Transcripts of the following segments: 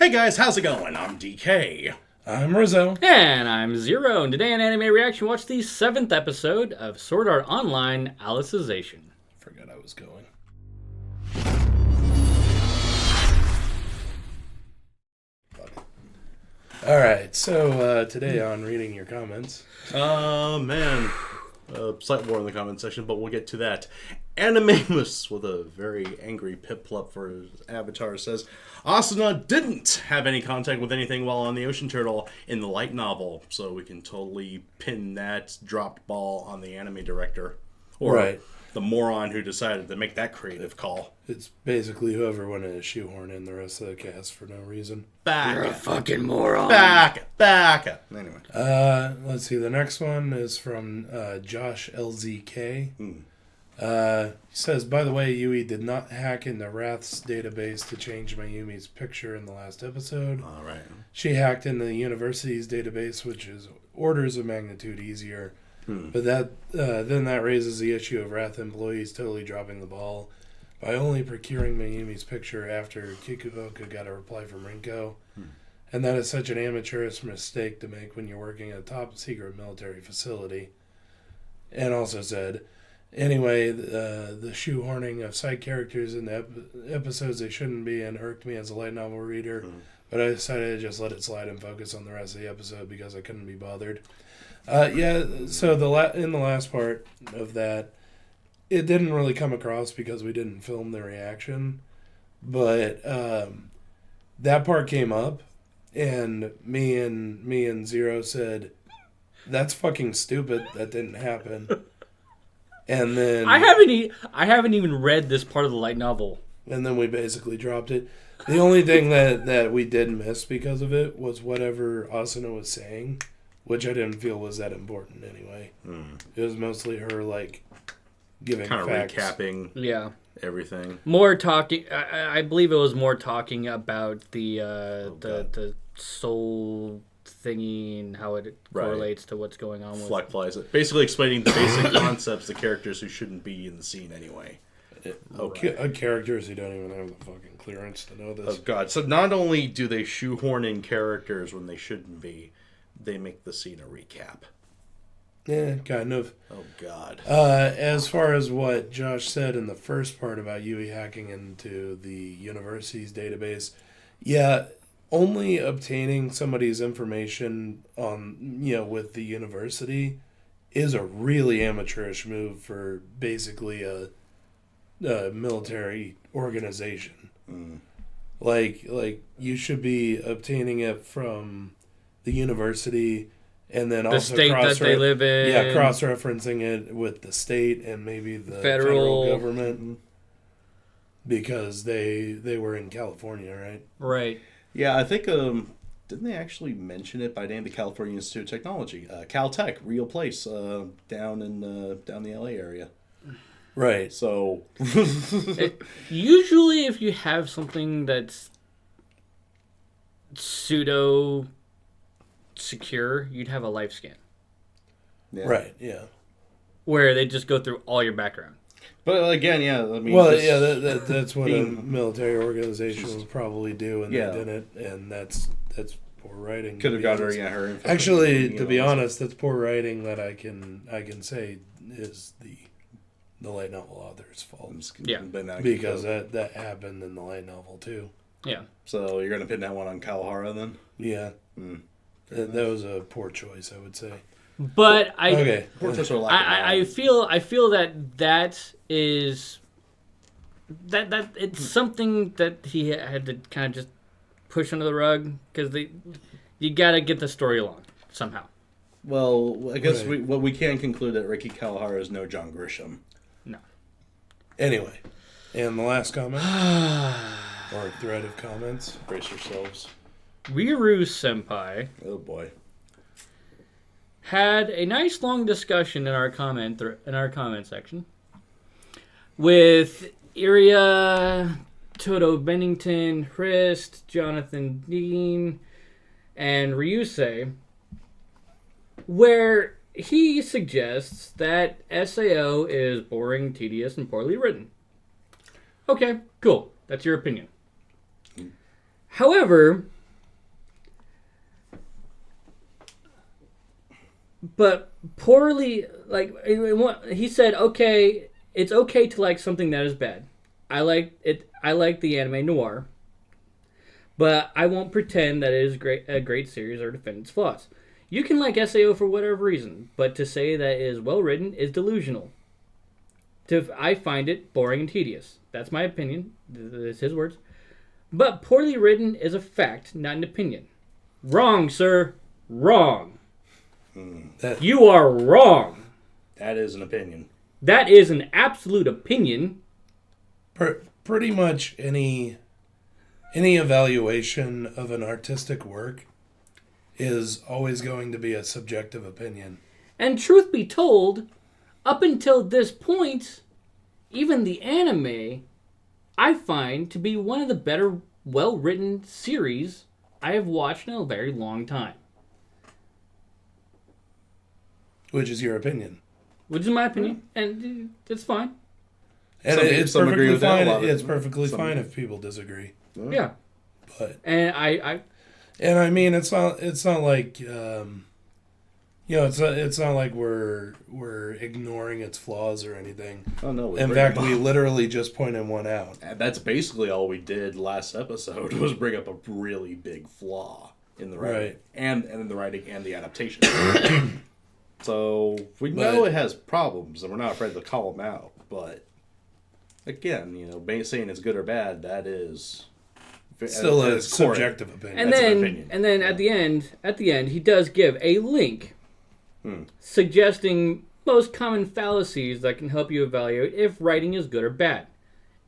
Hey guys, how's it going? I'm DK. I'm Rizzo. And I'm Zero, and today on Anime Reaction, watch the 7th episode of Sword Art Online Alicization. Forgot I was going. Alright, so today on reading your comments. Slight war in the comment section, but we'll get to that. Animamus, with a very angry pip-plup for his avatar, says, Asuna didn't have any contact with anything while on the Ocean Turtle in the light novel, so we can totally pin that dropped ball on the anime director. Or right. The moron who decided to make that creative call. It's basically whoever wanted to shoehorn in the rest of the cast for no reason. You're a fucking moron. Back. Anyway. Let's see, the next one is from Josh LZK. He says, by the way, Yui did not hack into Wrath's database to change Mayumi's picture in the last episode. All right. She hacked into the university's database, which is orders of magnitude easier. But then that raises the issue of Wrath employees totally dropping the ball by only procuring Mayumi's picture after Kikuoka got a reply from Rinko. And that is such an amateurish mistake to make when you're working at a top secret military facility. And also said, anyway, the shoehorning of side characters in the episodes they shouldn't be in irked me as a light novel reader, but I decided to just let it slide and focus on the rest of the episode because I couldn't be bothered. So in the last part of that, it didn't really come across because we didn't film the reaction, but that part came up, and me and Zero said, "That's fucking stupid. That didn't happen." And then I haven't even read this part of the light novel. And then we basically dropped it. The only thing that we did miss because of it was whatever Asuna was saying, which I didn't feel was that important anyway. It was mostly her, like, giving Kind of facts. recapping everything. More talking. I believe it was more talking about the soul thingy and how it correlates to what's going on with Fleckflies it. Basically explaining the basic concepts to characters who shouldn't be in the scene anyway. Characters who don't even have the fucking clearance to know this. Oh, God. So not only do they shoehorn in characters when they shouldn't be, they make the scene a recap. Yeah, kind of. Oh, God. As far as what Josh said in the first part about Yui hacking into the university's database, yeah, only obtaining somebody's information on, with the university is a really amateurish move for basically a military organization. Like you should be obtaining it from the university, and then the also state that they live in. Yeah, cross-referencing it with the state and maybe the federal government, because they were in California, right? Right. Yeah, I think, didn't they actually mention it by name, the California Institute of Technology? Caltech, real place, down in the LA area. Right. So Usually if you have something that's pseudo secure, you'd have a life scan. Yeah. Right, yeah. Where they just go through all your background. But again, yeah, I mean... Well, yeah, that's what a military organization would probably do, and they didn't, and that's poor writing. Could have got her, her info. Actually, to be honest, that's poor writing that I can say is the light novel author's fault. Yeah. Because that happened in the light novel, too. Yeah. So you're going to pin that one on Kawahara, then? Yeah. That was a poor choice, I would say. But okay. I feel that is that it's something that he had to kind of just push under the rug, because you got to get the story along somehow. Well, I guess we can conclude that Ricky Kawahara is no John Grisham. No. Anyway, and the last comment or thread of comments. Brace yourselves. Riru Senpai. Oh boy. Had a nice long discussion in our comment section with Iria, Toto Bennington, Hrist, Jonathan Dean, and Ryusei, where he suggests that SAO is boring, tedious, and poorly written. Okay, cool. That's your opinion. However, but poorly, like, he said, okay, it's okay to like something that is bad. I like it. I like the anime noir, but I won't pretend that it is a great series or defend its flaws. You can like SAO for whatever reason, but to say that it is well written is delusional. I find it boring and tedious. That's my opinion. That's his words. But poorly written is a fact, not an opinion. Wrong, sir. Wrong. You are wrong. That is an opinion. That is an absolute opinion. Pretty much any evaluation of an artistic work is always going to be a subjective opinion. And truth be told, up until this point, even the anime, I find to be one of the better, well-written series I have watched in a very long time. Which is your opinion. Which is my opinion, and it's fine. And it's some agree perfectly with that, fine. It's perfectly fine if people disagree. Yeah. But And I mean, it's not like it's not like we're ignoring its flaws or anything. Oh no! In fact, we literally just pointed one out. And that's basically all we did last episode was bring up a really big flaw in the writing, Right. and in the writing and the adaptation. So we know it has problems, and we're not afraid to call them out. But again, saying it's good or bad, that is Still a subjective opinion. and then at the end, he does give a link suggesting most common fallacies that can help you evaluate if writing is good or bad,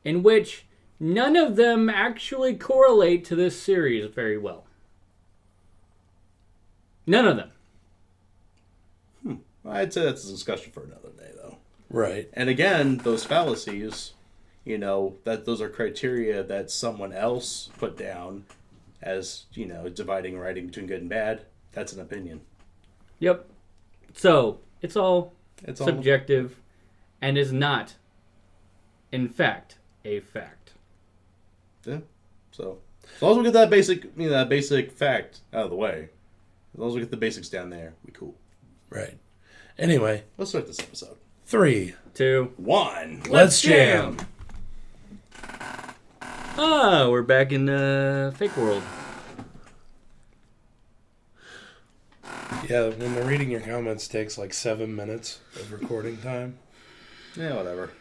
in which none of them actually correlate to this series very well. None of them. I'd say that's a discussion for another day, though. Right. And again, those fallacies, that those are criteria that someone else put down as, dividing writing between good and bad. That's an opinion. Yep. So, it's all subjective and is not, in fact, a fact. Yeah. So, as long as we get that basic fact out of the way, as long as we get the basics down there, we cool. Right. Anyway, let's start this episode. 3, 2, 1. Let's jam. We're back in fake world. Yeah, when the reading your comments takes like 7 minutes of recording time. Yeah, whatever.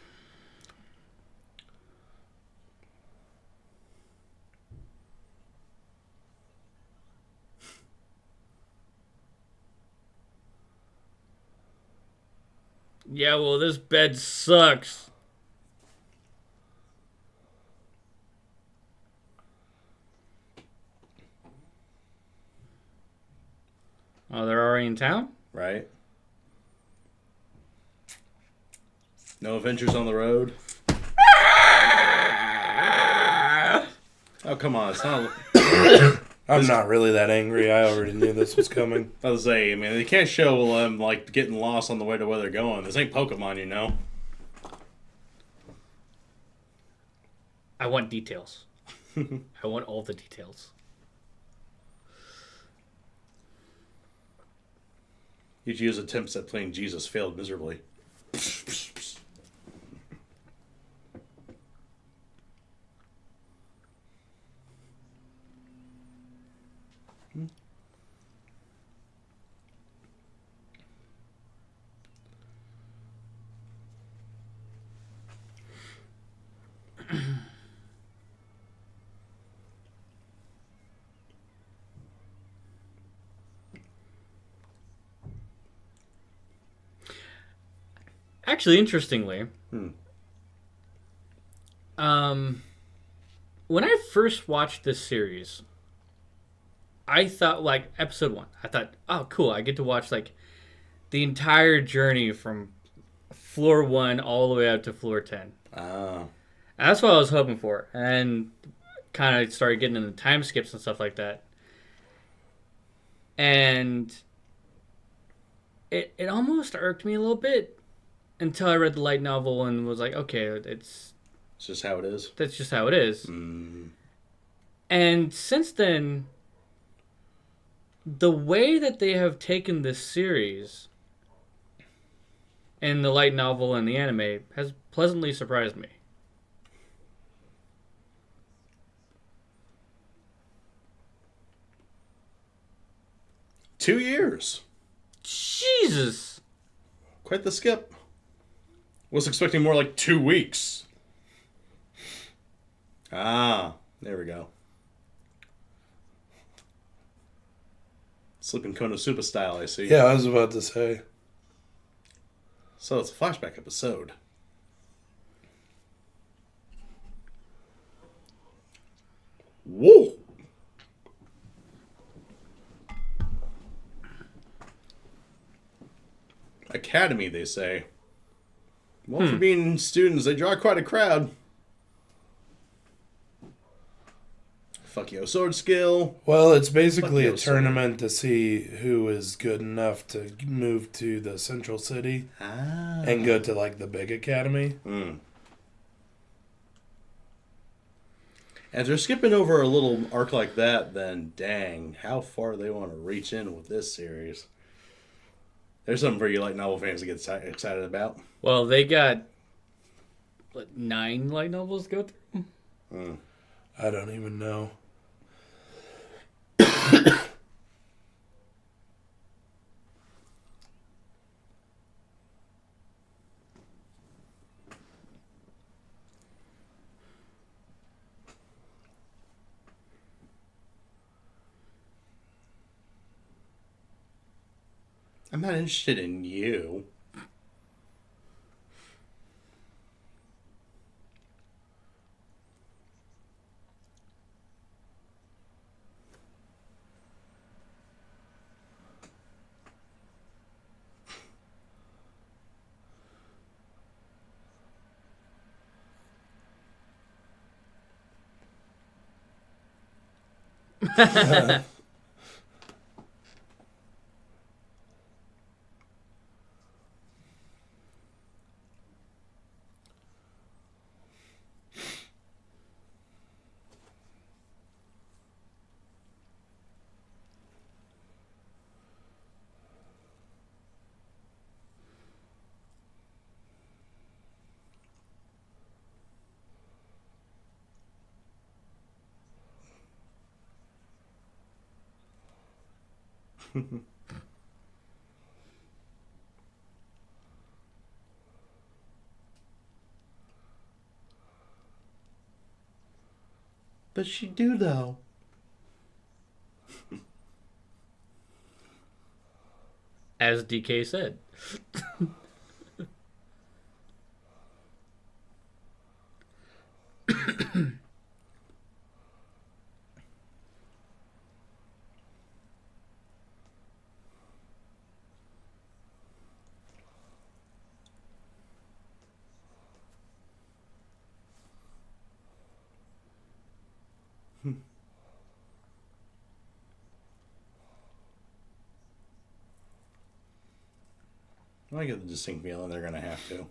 Yeah, well, this bed sucks. Oh, they're already in town? Right. No adventures on the road. Oh, come on. It's not... I'm not really that angry. I already knew this was coming. I was saying, I mean, they can't show them, getting lost on the way to where they're going. This ain't Pokemon, I want details. I want all the details. Each year's attempts at playing Jesus failed miserably. Actually, interestingly, when I first watched this series, I thought, episode 1, I thought, oh, cool, I get to watch, the entire journey from floor 1 all the way up to floor 10. Oh. That's what I was hoping for. And kind of started getting into time skips and stuff like that. And it almost irked me a little bit until I read the light novel and was like, okay, It's just how it is. that's just how it is. And since then, the way that they have taken this series and the light novel and the anime has pleasantly surprised me. Two years. Jesus! Quite the skip. Was expecting more like 2 weeks. Ah, there we go. Sleeping Konosuba style, I see. Yeah, I was about to say. So it's a flashback episode. Whoa! Academy, they say. Well, for being students, they draw quite a crowd. Fuck yo, sword skill. Well, it's basically Fuck a you, tournament to see who is good enough to move to the central city and go to, like, the big academy. And if they're skipping over a little arc like that, then dang, how far they want to reach in with this series. There's something for you light novel fans to get excited about. Well, they got, 9 light novels to go through? I don't even know. I'm not interested in you. But she do, though. As DK said. I get the distinct feeling they're going to have to.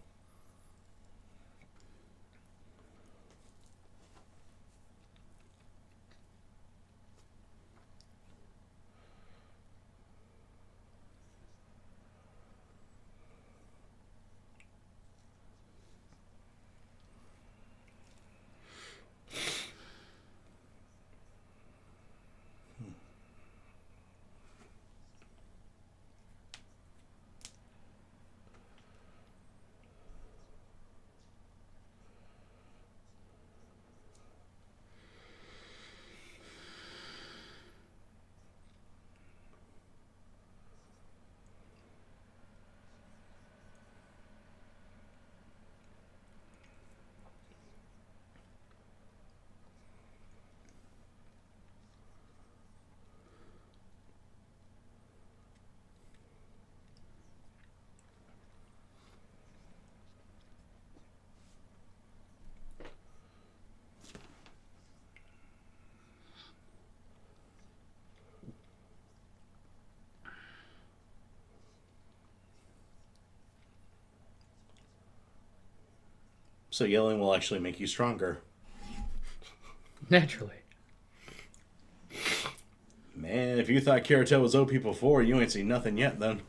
So yelling will actually make you stronger. Naturally. Man, if you thought Kirito was OP before, you ain't seen nothing yet, then.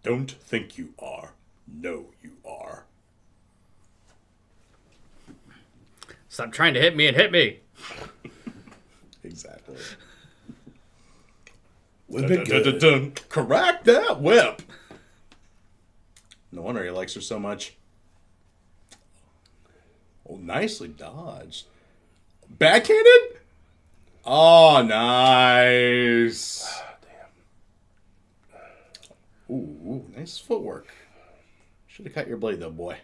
Don't think you are. Know you are. Stop trying to hit me and hit me. Exactly. Whip it good. Correct that whip. No wonder he likes her so much. Oh, nicely dodged. Backhanded? Oh, nice. Ooh, nice footwork. Should have cut your blade, though, boy.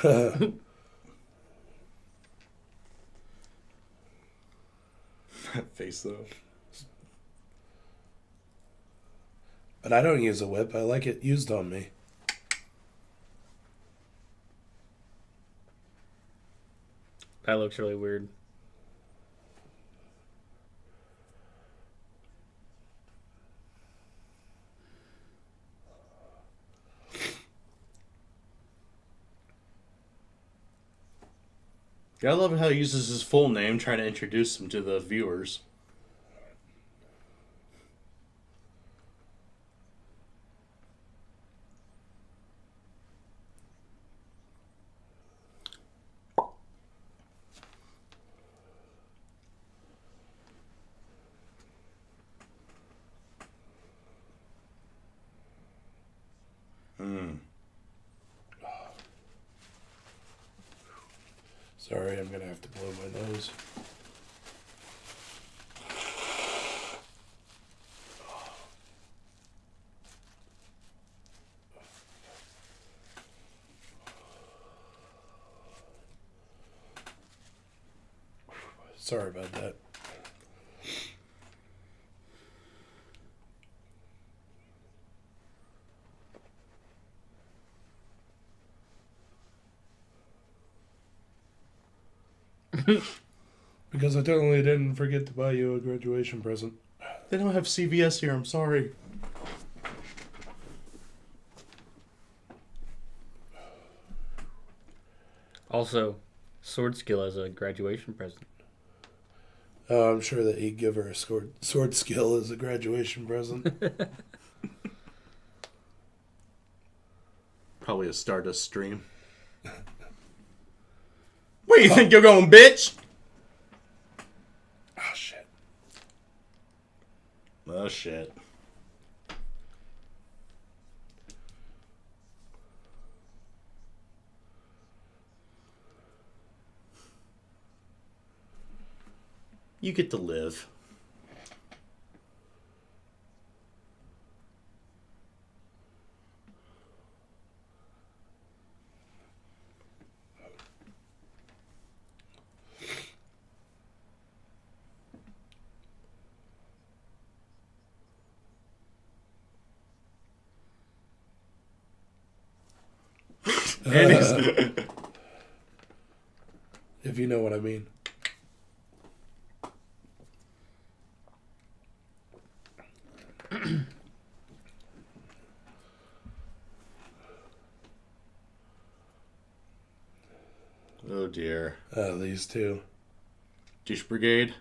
That face, though. But I don't use a whip. I like it used on me. That looks really weird. Yeah, I love how he uses his full name, trying to introduce him to the viewers. Sorry, I'm gonna have to blow my nose. Sorry about that. Because I totally didn't forget to buy you a graduation present. They don't have CVS here, I'm sorry. Also, sword skill as a graduation present. I'm sure that he'd give her a sword skill as a graduation present. Probably a Stardust stream. Where you think you're going, bitch? Oh, shit. Oh, shit. You get to live. If you know what I mean. Oh dear. These two. Douche Brigade.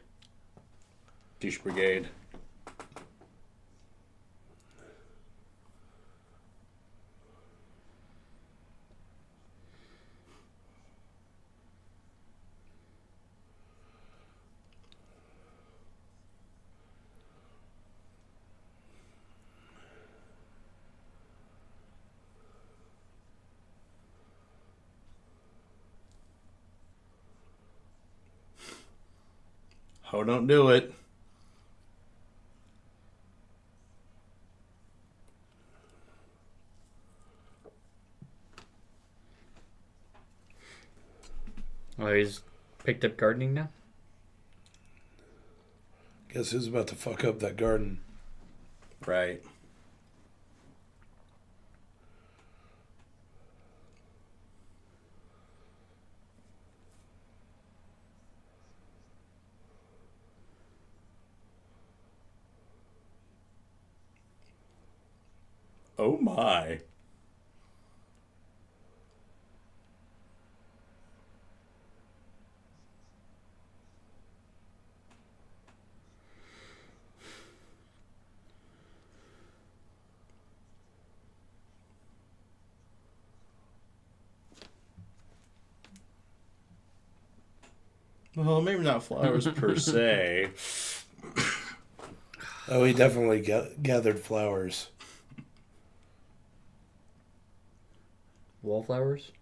Douche Brigade. Oh, don't do it. Oh, he's picked up gardening now? Guess who's about to fuck up that garden? Right. Oh my. Well, maybe not flowers per se. Oh, he definitely gathered flowers. Wallflowers?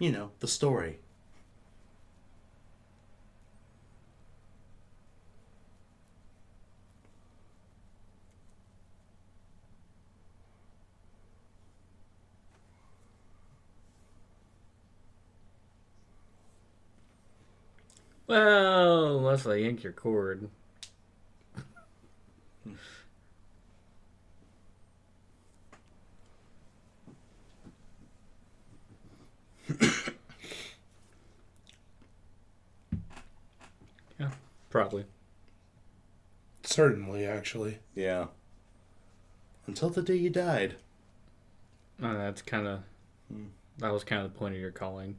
You know, the story. Well, unless I yank your cord. Yeah, probably. Certainly, actually. Yeah. Until the day you died. That's kind of... That was kind of the point of your calling.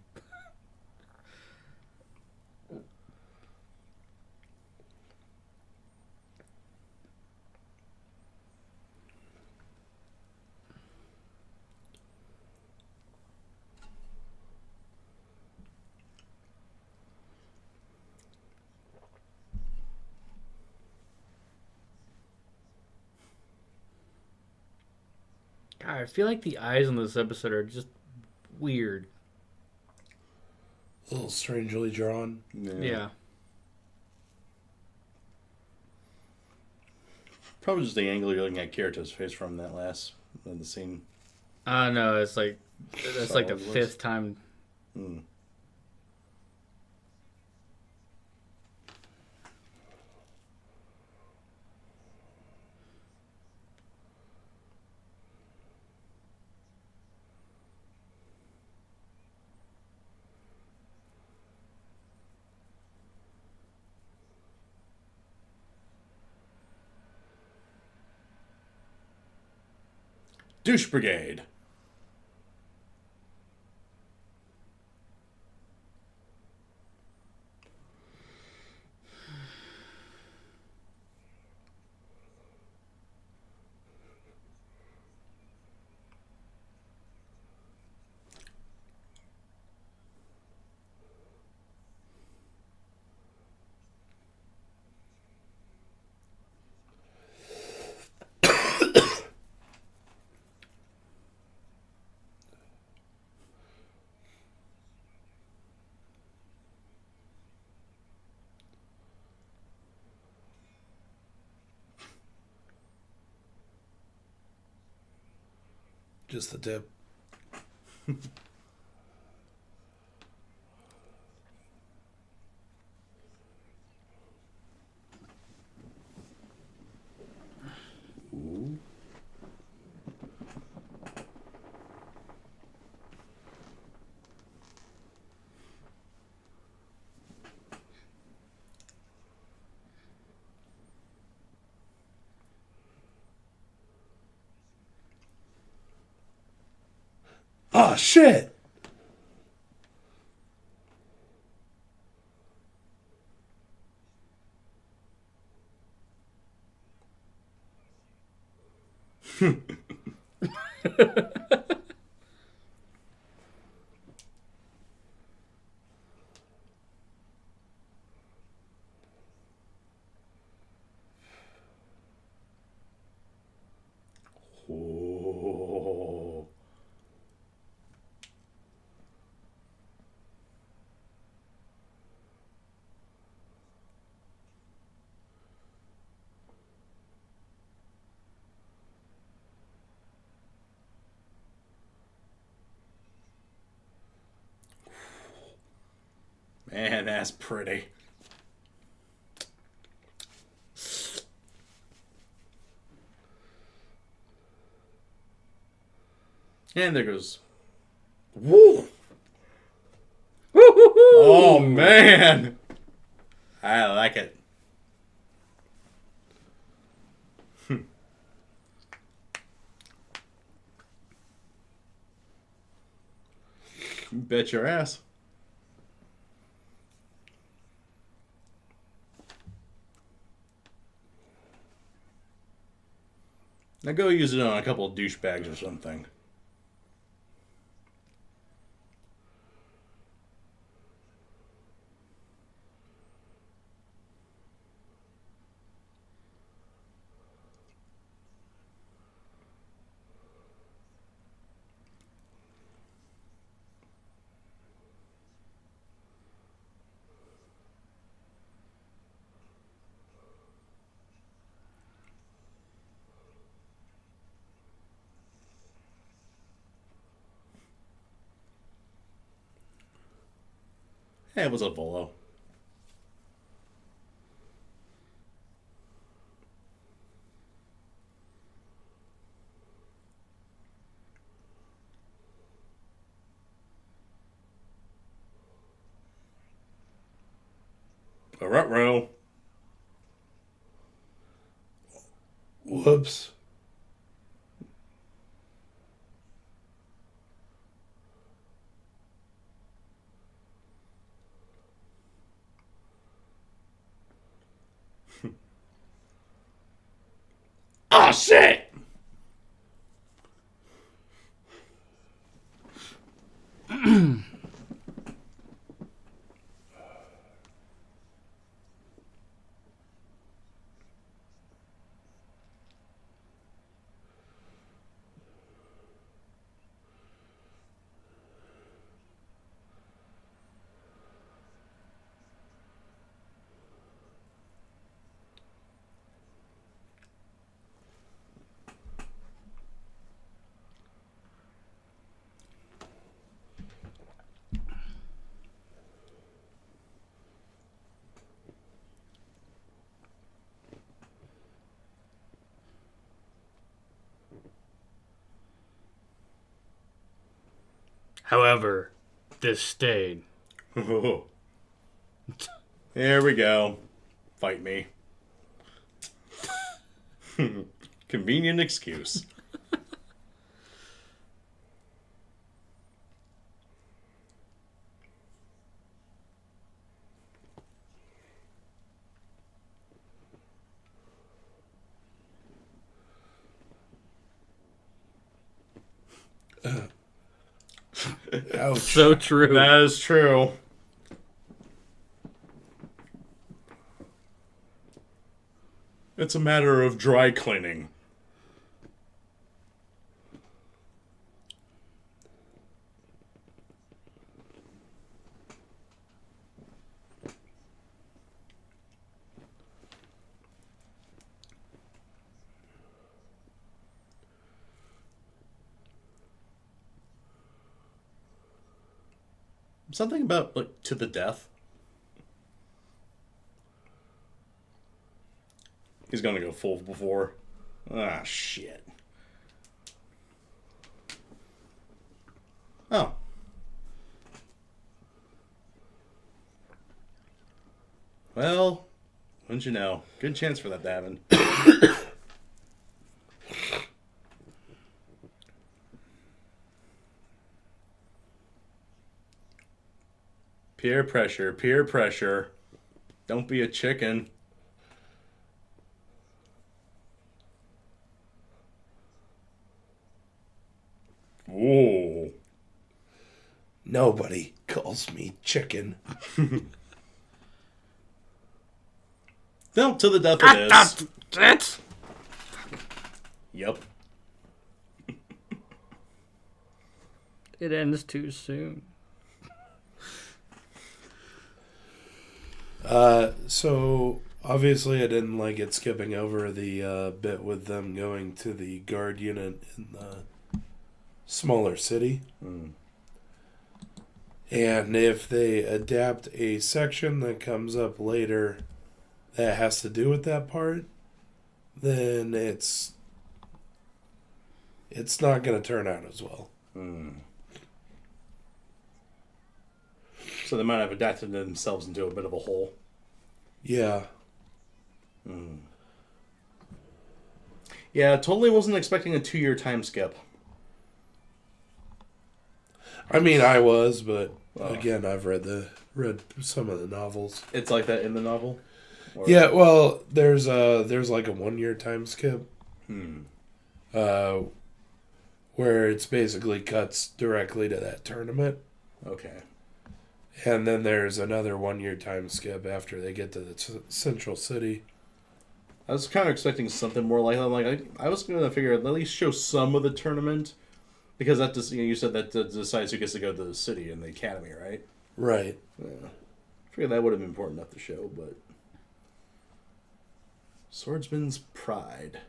God, I feel like the eyes in this episode are just weird. A little strangely drawn. Yeah. Probably just the angle you're looking at Kirito's face from that last the scene. No, it's like that's like the Solid fifth time. Mm. Douche Brigade. Just the tip. Ooh. Ah, shit! Oh. Man, that's pretty. And there goes. Woo! Oh, man! I like it. Bet your ass. Now go use it on a couple of douchebags or something. Hey, what's up, Volo? A rut-row. Whoops. Oh, shit! However, this stayed. Here we go. Fight me. Convenient excuse. Ouch. So true. That is true. It's a matter of dry cleaning. Something about, like, to the death. He's gonna go full before. Ah, shit. Oh. Well, wouldn't you know? Good chance for that to happen. Peer pressure, peer pressure. Don't be a chicken. Whoa. Nobody calls me chicken. No, to the death it is. That's Yep. it ends too soon. So obviously I didn't like it skipping over the bit with them going to the guard unit in the smaller city. And if they adapt a section that comes up later that has to do with that part, then it's not going to turn out as well. So they might have adapted themselves into a bit of a hole. Yeah. Yeah, totally wasn't expecting a 2-year time skip. I mean, I was, but again, I've read some of the novels. It's like that in the novel? Or... Yeah, well, there's like a 1-year time skip. Where it's basically cuts directly to that tournament. Okay. And then there's another 1-year time skip after they get to the central city. I was kind of expecting something more like that. Like I was going to figure at least show some of the tournament, because that just, you said that decides who gets to go to the city and the academy, right? Right. Yeah. I figured that would have been important enough to show, but Swordsman's Pride.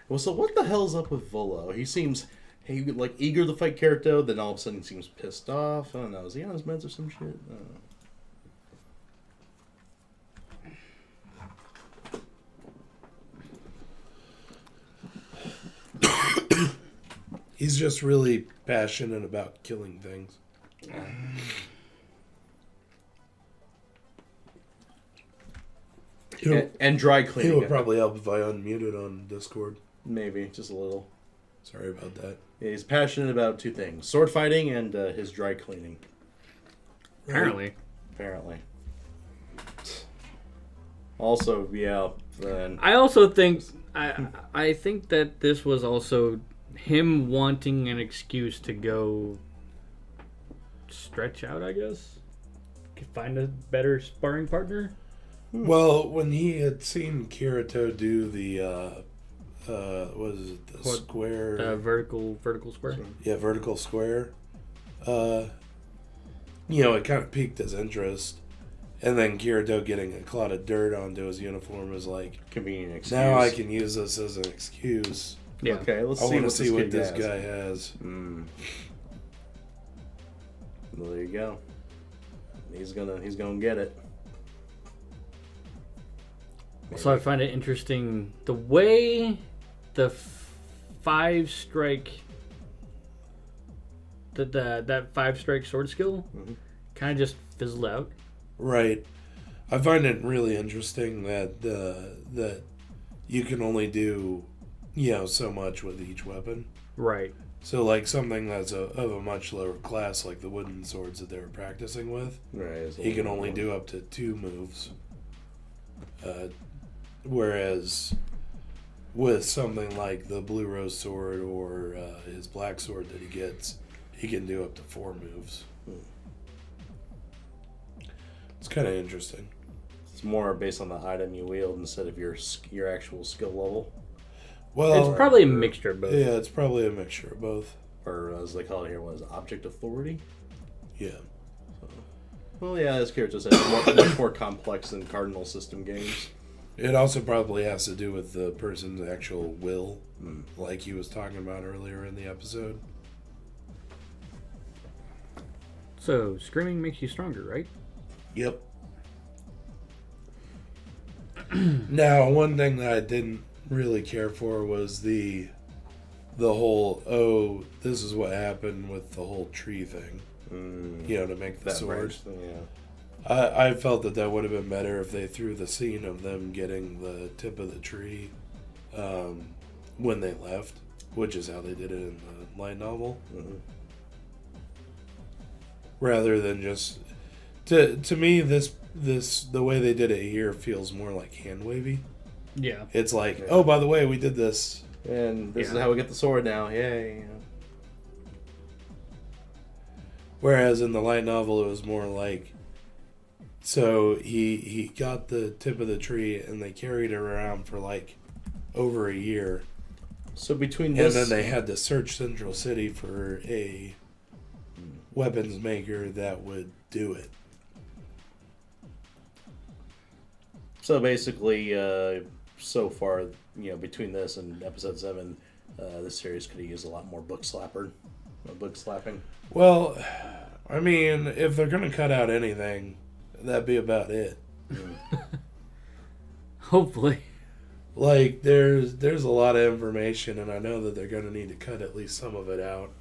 Well, so what the hell's up with Volo? He seems like eager to fight Kirito, then all of a sudden he seems pissed off. I don't know. Is he on his meds or some shit? I don't know. He's just really passionate about killing things. And dry cleaning. It would probably help if I unmuted on Discord. Maybe, just a little. Sorry about that. Yeah, he's passionate about 2 things. Sword fighting and his dry cleaning. Apparently. Also, yeah, then... I also think... I think that this was also him wanting an excuse to go stretch out, I guess. Find a better sparring partner. Well, when he had seen Kirito do the what is it, the square, vertical square. Yeah, vertical square. It kind of piqued his interest, and then Kirito getting a clot of dirt onto his uniform is like convenient excuse. Now I can use this as an excuse. Yeah. Okay, let's I see want what to see what this has. guy has. Well, there you go. He's gonna get it. So I find it interesting the way the 5-strike, that 5-strike sword skill, kind of just fizzled out. Right. I find it really interesting that that you can only do so much with each weapon. Right. So like something that's of a much lower class, like the wooden swords that they were practicing with, Right. he can only do up to 2 moves. Whereas with something like the blue rose sword or his black sword that he gets, he can do up to 4 moves. It's kind of interesting. It's more based on the item you wield instead of your actual skill level. Well, it's probably a mixture of both. Yeah, it's probably a mixture of both. Or as they call it here, was object authority? Yeah. Well, yeah, as Kirito said, it's much more complex than Cardinal System games. It also probably has to do with the person's actual will, like he was talking about earlier in the episode. So, screaming makes you stronger, right? Yep. Now, one thing that I didn't really care for was the whole, this is what happened with the whole tree thing. To make the sword. Thing, yeah. I felt that would have been better if they threw the scene of them getting the tip of the tree when they left, which is how they did it in the light novel. Rather than just... To me, this the way they did it here feels more like hand-wavy. Yeah. It's like, oh, by the way, we did this. And this is how we get the sword now. Yay. Whereas in the light novel, it was more like... So he got the tip of the tree and they carried it around for like over a year. So between this... And then they had to search Central City for a weapons maker that would do it. So basically, so far, between this and episode 7, this series could have used a lot more book slapping. Well, I mean, if they're gonna cut out anything, that'd be about it. Hopefully. Like, there's a lot of information, and I know that they're gonna need to cut at least some of it out.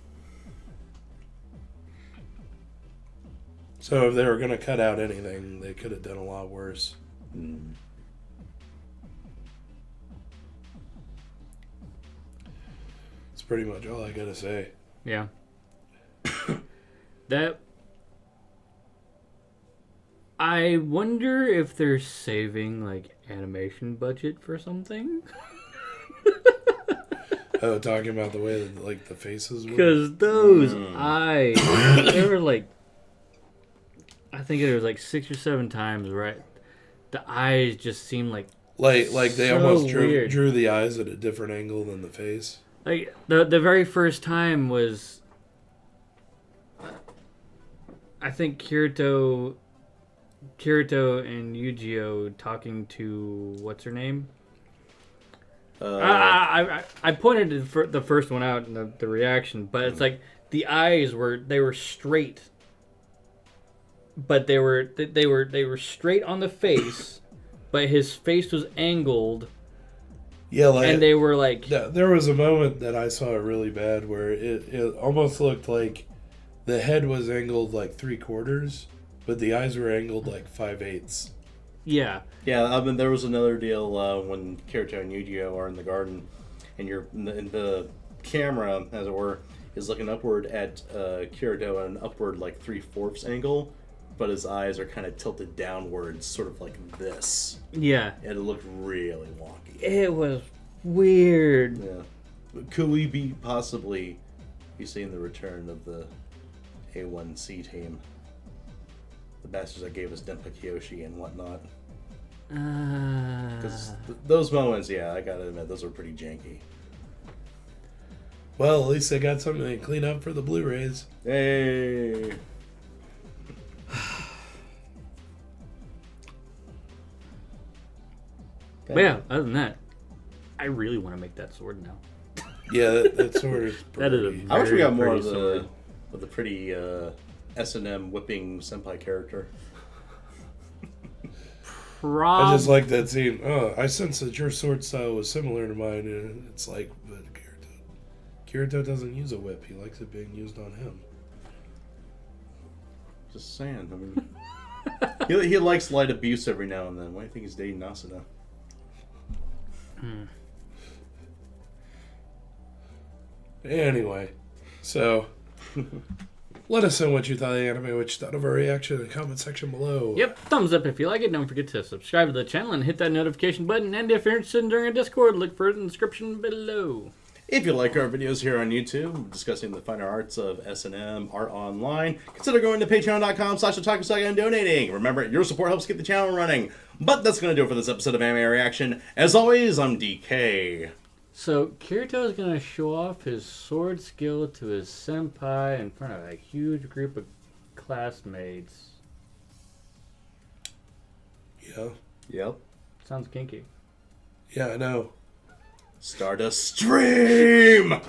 So if they were gonna cut out anything, they could have done a lot worse. Mm. It's pretty much all I gotta say. Yeah. That. I wonder if they're saving like animation budget for something. Oh, talking about the way that like the faces were. Because those eyes, they were like, I think it was like 6 or 7 times, right? The eyes just seemed like Like they so almost weird. drew the eyes at a different angle than the face. Like the very first time was, I think Kirito and Yu-Gi-Oh talking to what's her name? I pointed the first one out in the reaction, but it's like the eyes were straight, but they were straight on the face, but his face was angled. Yeah, like, and they were like, there was a moment that I saw it really bad where it almost looked like the head was angled like 3/4, but the eyes were angled like 5/8. Yeah. Yeah, I mean, there was another deal when Kirito and Yu-Gi-Oh are in the garden, and the camera, as it were, is looking upward at Kirito at an upward like 3/4 angle, but his eyes are kind of tilted downwards, sort of like this. Yeah. And it looked really wonky. It was weird. Yeah. But could we be possibly be seeing the return of the A1C team? The bastards that gave us Denpa Kiyoshi and whatnot. Because those moments, yeah, I gotta admit, those were pretty janky. Well, at least they got something to clean up for the Blu-rays. Hey! But yeah, other than that, I really want to make that sword now. Yeah, that sword is That is a pretty- I wish we got more pretty of the sword. pretty S&M whipping senpai character. I just like that scene. Oh, I sense that your sword style was similar to mine, and it's like, but Kirito doesn't use a whip. He likes it being used on him. Just saying. I mean, he likes light abuse every now and then. Why do you think he's dating Asuna? Anyway, so let us know what you thought of the anime, what you thought of our reaction in the comment section below. Yep, thumbs up if you like it. Don't forget to subscribe to the channel and hit that notification button. And if you're interested in joining our Discord, look for it in the description below. If you like our videos here on YouTube, discussing the finer arts of S&M, art online, consider going to patreon.com/Otaku Saga and donating. Remember, your support helps keep the channel running. But that's going to do it for this episode of Anime Reaction. As always, I'm DK. So, Kirito is going to show off his sword skill to his senpai in front of a huge group of classmates. Yeah. Yep. Sounds kinky. Yeah, I know. Start a stream!